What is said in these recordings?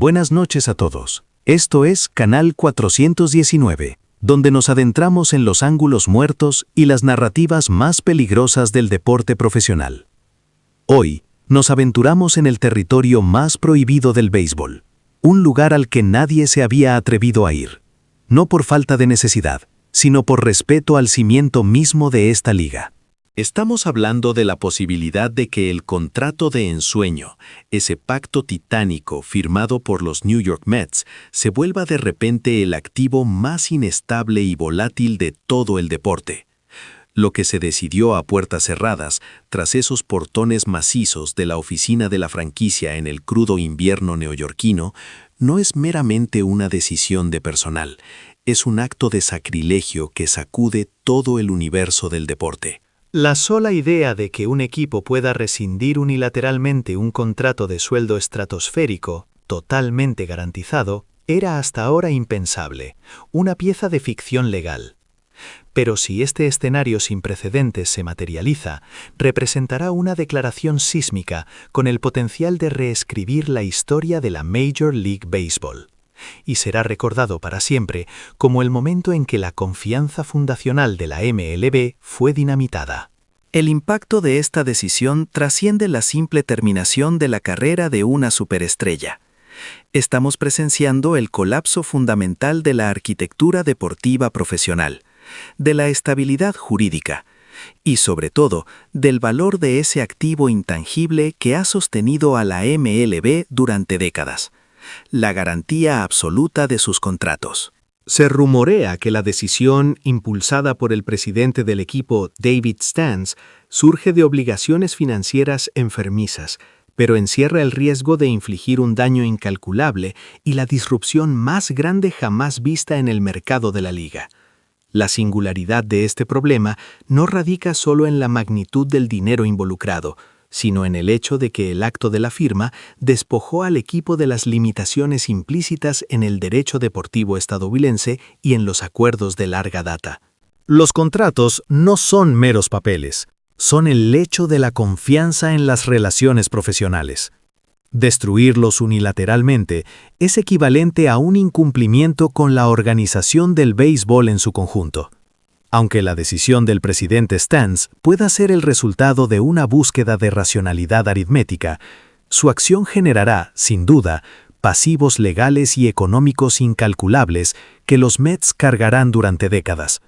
Buenas noches a todos. Esto es Canal 419, donde nos adentramos en los ángulos muertos y las narrativas más peligrosas del deporte profesional. Hoy, nos aventuramos en el territorio más prohibido del béisbol, un lugar al que nadie se había atrevido a ir, no por falta de necesidad, sino por respeto al cimiento mismo de esta liga. Estamos hablando de la posibilidad de que el contrato de ensueño, ese pacto titánico firmado por los New York Mets, se vuelva de repente el activo más inestable y volátil de todo el deporte. Lo que se decidió a puertas cerradas, tras esos portones macizos de la oficina de la franquicia en el crudo invierno neoyorquino, no es meramente una decisión de personal, es un acto de sacrilegio que sacude todo el universo del deporte. La sola idea de que un equipo pueda rescindir unilateralmente un contrato de sueldo estratosférico, totalmente garantizado, era hasta ahora impensable, una pieza de ficción legal. Pero si este escenario sin precedentes se materializa, representará una declaración sísmica con el potencial de reescribir la historia de la Major League Baseball. Y será recordado para siempre como el momento en que la confianza fundacional de la MLB fue dinamitada. El impacto de esta decisión trasciende la simple terminación de la carrera de una superestrella. Estamos presenciando el colapso fundamental de la arquitectura deportiva profesional, de la estabilidad jurídica y, sobre todo, del valor de ese activo intangible que ha sostenido a la MLB durante décadas. La garantía absoluta de sus contratos. Se rumorea que la decisión, impulsada por el presidente del equipo, David Stans, surge de obligaciones financieras enfermizas, pero encierra el riesgo de infligir un daño incalculable y la disrupción más grande jamás vista en el mercado de la liga. La singularidad de este problema no radica solo en la magnitud del dinero involucrado, sino en el hecho de que el acto de la firma despojó al equipo de las limitaciones implícitas en el derecho deportivo estadounidense y en los acuerdos de larga data. Los contratos no son meros papeles, son el lecho de la confianza en las relaciones profesionales. Destruirlos unilateralmente es equivalente a un incumplimiento con la organización del béisbol en su conjunto. Aunque la decisión del presidente Stans pueda ser el resultado de una búsqueda de racionalidad aritmética, su acción generará, sin duda, pasivos legales y económicos incalculables que los Mets cargarán durante décadas.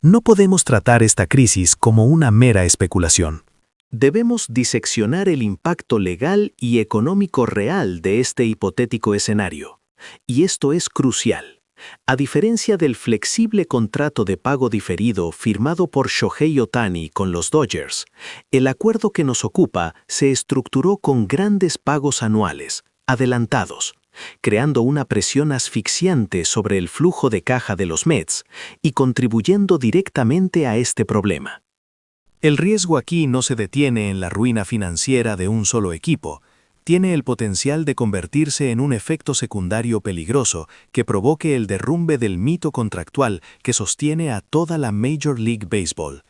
No podemos tratar esta crisis como una mera especulación. Debemos diseccionar el impacto legal y económico real de este hipotético escenario. Y esto es crucial. A diferencia del flexible contrato de pago diferido firmado por Shohei Ohtani con los Dodgers, el acuerdo que nos ocupa se estructuró con grandes pagos anuales, adelantados, creando una presión asfixiante sobre el flujo de caja de los Mets y contribuyendo directamente a este problema. El riesgo aquí no se detiene en la ruina financiera de un solo equipo, tiene el potencial de convertirse en un efecto secundario peligroso que provoque el derrumbe del mito contractual que sostiene a toda la Major League Baseball.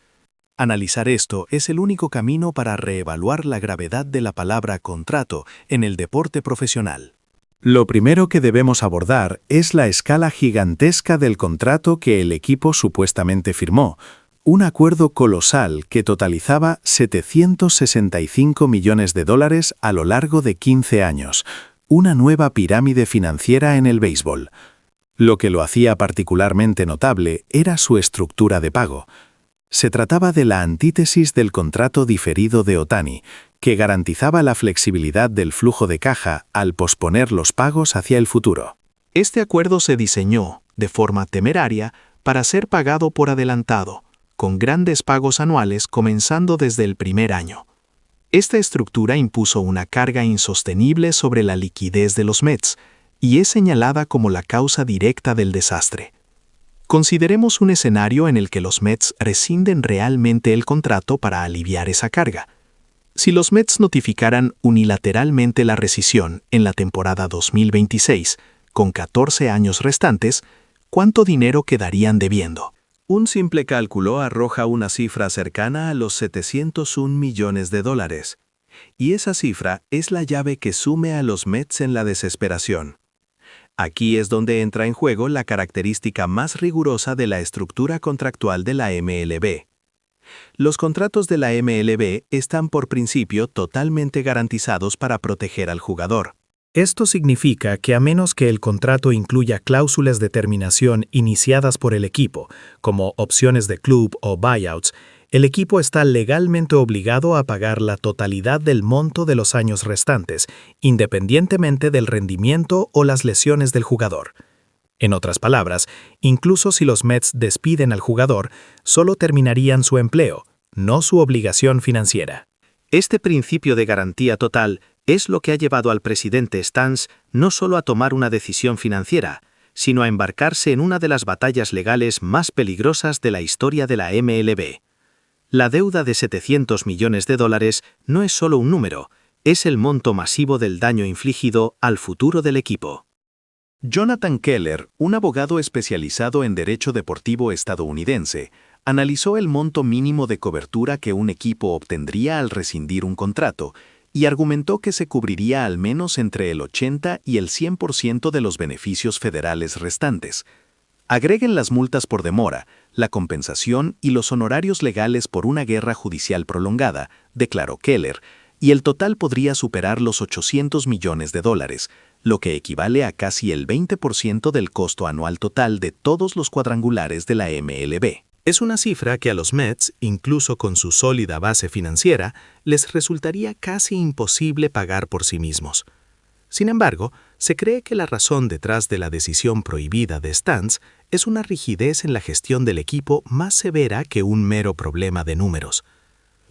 Analizar esto es el único camino para reevaluar la gravedad de la palabra contrato en el deporte profesional. Lo primero que debemos abordar es la escala gigantesca del contrato que el equipo supuestamente firmó, un acuerdo colosal que totalizaba $765 millones a lo largo de 15 años, una nueva pirámide financiera en el béisbol. Lo que lo hacía particularmente notable era su estructura de pago. Se trataba de la antítesis del contrato diferido de Ohtani, que garantizaba la flexibilidad del flujo de caja al posponer los pagos hacia el futuro. Este acuerdo se diseñó, de forma temeraria, para ser pagado por adelantado, con grandes pagos anuales comenzando desde el primer año. Esta estructura impuso una carga insostenible sobre la liquidez de los Mets y es señalada como la causa directa del desastre. Consideremos un escenario en el que los Mets rescinden realmente el contrato para aliviar esa carga. Si los Mets notificaran unilateralmente la rescisión en la temporada 2026, con 14 años restantes, ¿cuánto dinero quedarían debiendo? Un simple cálculo arroja una cifra cercana a los $701 millones. Y esa cifra es la llave que sume a los Mets en la desesperación. Aquí es donde entra en juego la característica más rigurosa de la estructura contractual de la MLB. Los contratos de la MLB están por principio totalmente garantizados para proteger al jugador. Esto significa que a menos que el contrato incluya cláusulas de terminación iniciadas por el equipo, como opciones de club o buyouts, el equipo está legalmente obligado a pagar la totalidad del monto de los años restantes, independientemente del rendimiento o las lesiones del jugador. En otras palabras, incluso si los Mets despiden al jugador, solo terminarían su empleo, no su obligación financiera. Este principio de garantía total es lo que ha llevado al presidente Stans no solo a tomar una decisión financiera, sino a embarcarse en una de las batallas legales más peligrosas de la historia de la MLB. La deuda de $700 millones no es solo un número, es el monto masivo del daño infligido al futuro del equipo. Jonathan Keller, un abogado especializado en derecho deportivo estadounidense, analizó el monto mínimo de cobertura que un equipo obtendría al rescindir un contrato y argumentó que se cubriría al menos entre el 80 y el 100% de los beneficios federales restantes. Agreguen las multas por demora, la compensación y los honorarios legales por una guerra judicial prolongada, declaró Keller, y el total podría superar los $800 millones, lo que equivale a casi el 20% del costo anual total de todos los cuadrangulares de la MLB. Es una cifra que a los Mets, incluso con su sólida base financiera, les resultaría casi imposible pagar por sí mismos. Sin embargo, se cree que la razón detrás de la decisión prohibida de Stans es una rigidez en la gestión del equipo más severa que un mero problema de números.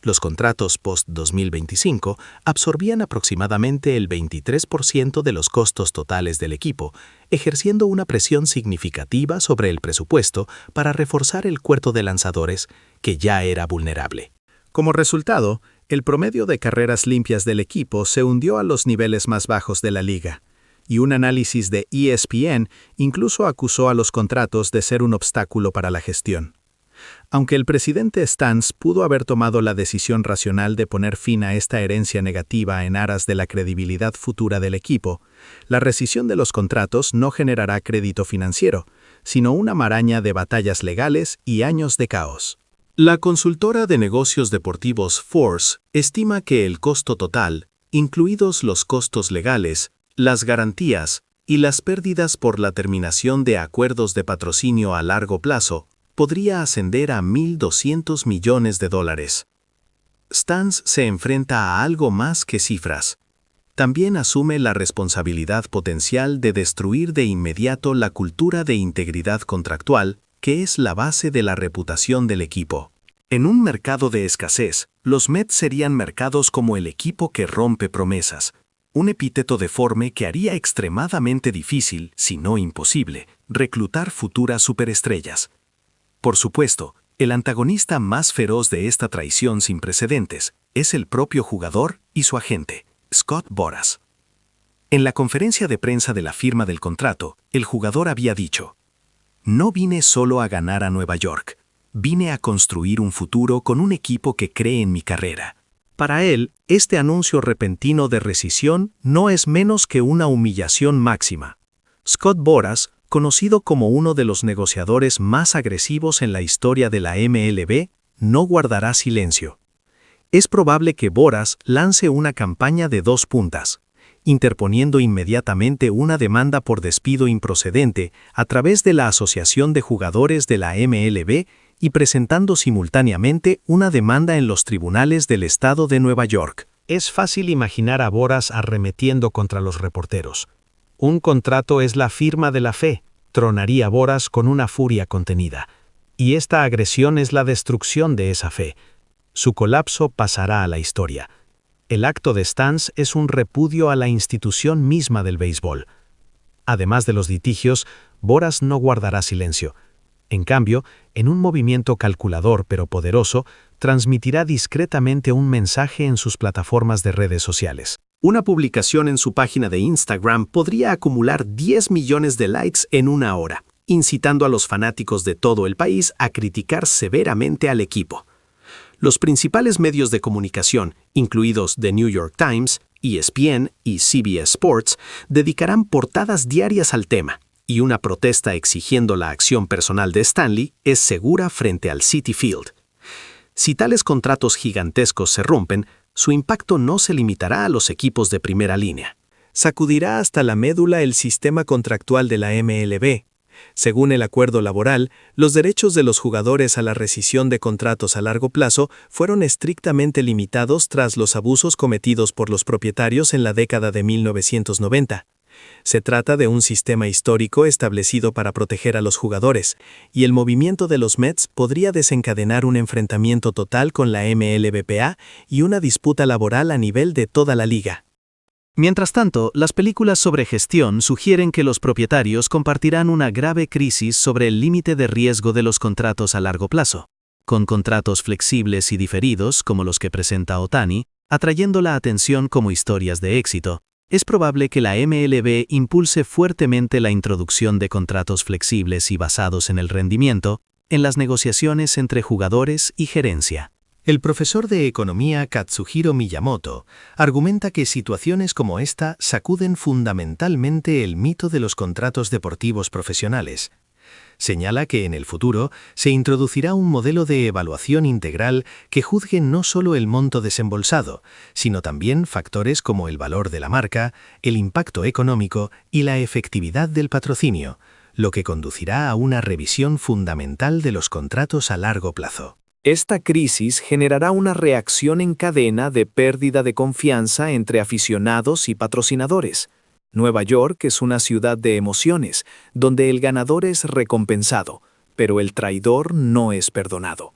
Los contratos post-2025 absorbían aproximadamente el 23% de los costos totales del equipo, ejerciendo una presión significativa sobre el presupuesto para reforzar el cuerpo de lanzadores, que ya era vulnerable. Como resultado, el promedio de carreras limpias del equipo se hundió a los niveles más bajos de la liga, y un análisis de ESPN incluso acusó a los contratos de ser un obstáculo para la gestión. Aunque el presidente Stans pudo haber tomado la decisión racional de poner fin a esta herencia negativa en aras de la credibilidad futura del equipo, la rescisión de los contratos no generará crédito financiero, sino una maraña de batallas legales y años de caos. La consultora de negocios deportivos Force estima que el costo total, incluidos los costos legales, las garantías y las pérdidas por la terminación de acuerdos de patrocinio a largo plazo, podría ascender a $1.200 millones. Stans se enfrenta a algo más que cifras. También asume la responsabilidad potencial de destruir de inmediato la cultura de integridad contractual, que es la base de la reputación del equipo. En un mercado de escasez, los Mets serían marcados como el equipo que rompe promesas, un epíteto deforme que haría extremadamente difícil, si no imposible, reclutar futuras superestrellas. Por supuesto, el antagonista más feroz de esta traición sin precedentes es el propio jugador y su agente, Scott Boras. En la conferencia de prensa de la firma del contrato, el jugador había dicho: "No vine solo a ganar a Nueva York, vine a construir un futuro con un equipo que cree en mi carrera". Para él, este anuncio repentino de rescisión no es menos que una humillación máxima. Scott Boras, conocido como uno de los negociadores más agresivos en la historia de la MLB, no guardará silencio. Es probable que Boras lance una campaña de 2 puntas, interponiendo inmediatamente una demanda por despido improcedente a través de la Asociación de Jugadores de la MLB y presentando simultáneamente una demanda en los tribunales del estado de Nueva York. Es fácil imaginar a Boras arremetiendo contra los reporteros. Un contrato es la firma de la fe, tronaría Boras con una furia contenida. Y esta agresión es la destrucción de esa fe. Su colapso pasará a la historia. El acto de Stans es un repudio a la institución misma del béisbol. Además de los litigios, Boras no guardará silencio. En cambio, en un movimiento calculador pero poderoso, transmitirá discretamente un mensaje en sus plataformas de redes sociales. Una publicación en su página de Instagram podría acumular 10 millones de likes en una hora, incitando a los fanáticos de todo el país a criticar severamente al equipo. Los principales medios de comunicación, incluidos The New York Times, ESPN y CBS Sports, dedicarán portadas diarias al tema, y una protesta exigiendo la acción personal de Stanley es segura frente al Citi Field. Si tales contratos gigantescos se rompen, su impacto no se limitará a los equipos de primera línea. Sacudirá hasta la médula el sistema contractual de la MLB. Según el acuerdo laboral, los derechos de los jugadores a la rescisión de contratos a largo plazo fueron estrictamente limitados tras los abusos cometidos por los propietarios en la década de 1990. Se trata de un sistema histórico establecido para proteger a los jugadores, y el movimiento de los Mets podría desencadenar un enfrentamiento total con la MLBPA y una disputa laboral a nivel de toda la liga. Mientras tanto, las películas sobre gestión sugieren que los propietarios compartirán una grave crisis sobre el límite de riesgo de los contratos a largo plazo, con contratos flexibles y diferidos como los que presenta Ohtani, atrayendo la atención como historias de éxito. Es probable que la MLB impulse fuertemente la introducción de contratos flexibles y basados en el rendimiento en las negociaciones entre jugadores y gerencia. El profesor de economía Katsuhiro Miyamoto argumenta que situaciones como esta sacuden fundamentalmente el mito de los contratos deportivos profesionales. Señala que en el futuro se introducirá un modelo de evaluación integral que juzgue no solo el monto desembolsado, sino también factores como el valor de la marca, el impacto económico y la efectividad del patrocinio, lo que conducirá a una revisión fundamental de los contratos a largo plazo. Esta crisis generará una reacción en cadena de pérdida de confianza entre aficionados y patrocinadores. Nueva York es una ciudad de emociones, donde el ganador es recompensado, pero el traidor no es perdonado.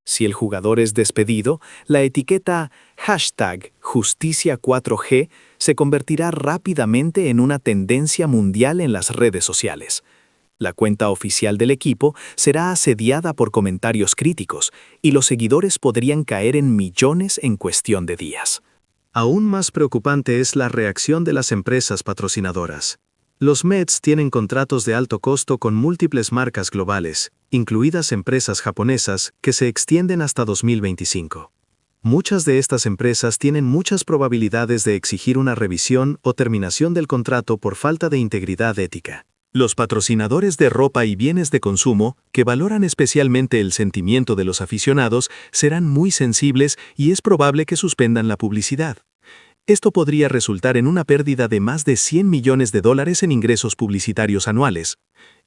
Si el jugador es despedido, la etiqueta #Justicia4G se convertirá rápidamente en una tendencia mundial en las redes sociales. La cuenta oficial del equipo será asediada por comentarios críticos y los seguidores podrían caer en millones en cuestión de días. Aún más preocupante es la reacción de las empresas patrocinadoras. Los Mets tienen contratos de alto costo con múltiples marcas globales, incluidas empresas japonesas, que se extienden hasta 2025. Muchas de estas empresas tienen muchas probabilidades de exigir una revisión o terminación del contrato por falta de integridad ética. Los patrocinadores de ropa y bienes de consumo, que valoran especialmente el sentimiento de los aficionados, serán muy sensibles y es probable que suspendan la publicidad. Esto podría resultar en una pérdida de más de $100 millones en ingresos publicitarios anuales.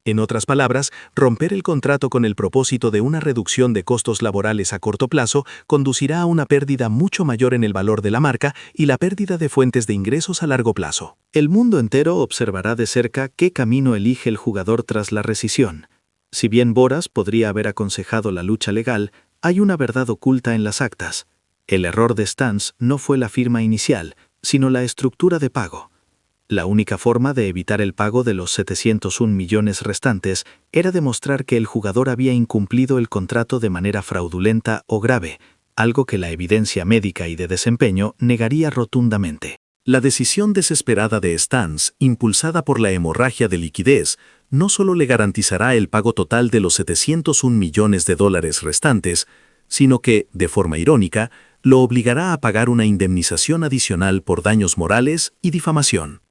En otras palabras, romper el contrato con el propósito de una reducción de costos laborales a corto plazo conducirá a una pérdida mucho mayor en el valor de la marca y la pérdida de fuentes de ingresos a largo plazo. El mundo entero observará de cerca qué camino elige el jugador tras la rescisión. Si bien Boras podría haber aconsejado la lucha legal, hay una verdad oculta en las actas. El error de Stans no fue la firma inicial, sino la estructura de pago. La única forma de evitar el pago de los 701 millones restantes era demostrar que el jugador había incumplido el contrato de manera fraudulenta o grave, algo que la evidencia médica y de desempeño negaría rotundamente. La decisión desesperada de Stans, impulsada por la hemorragia de liquidez, no solo le garantizará el pago total de los 701 millones de dólares restantes, sino que, de forma irónica, lo obligará a pagar una indemnización adicional por daños morales y difamación.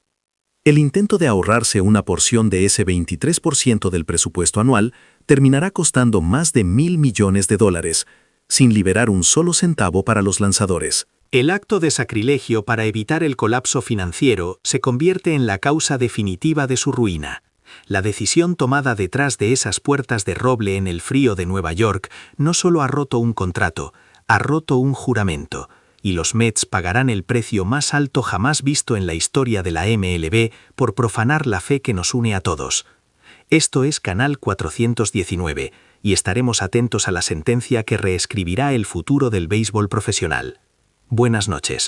El intento de ahorrarse una porción de ese 23% del presupuesto anual terminará costando más de $1.000 millones, sin liberar un solo centavo para los lanzadores. El acto de sacrilegio para evitar el colapso financiero se convierte en la causa definitiva de su ruina. La decisión tomada detrás de esas puertas de roble en el frío de Nueva York no solo ha roto un contrato, ha roto un juramento. Y los Mets pagarán el precio más alto jamás visto en la historia de la MLB por profanar la fe que nos une a todos. Esto es Canal 419, y estaremos atentos a la sentencia que reescribirá el futuro del béisbol profesional. Buenas noches.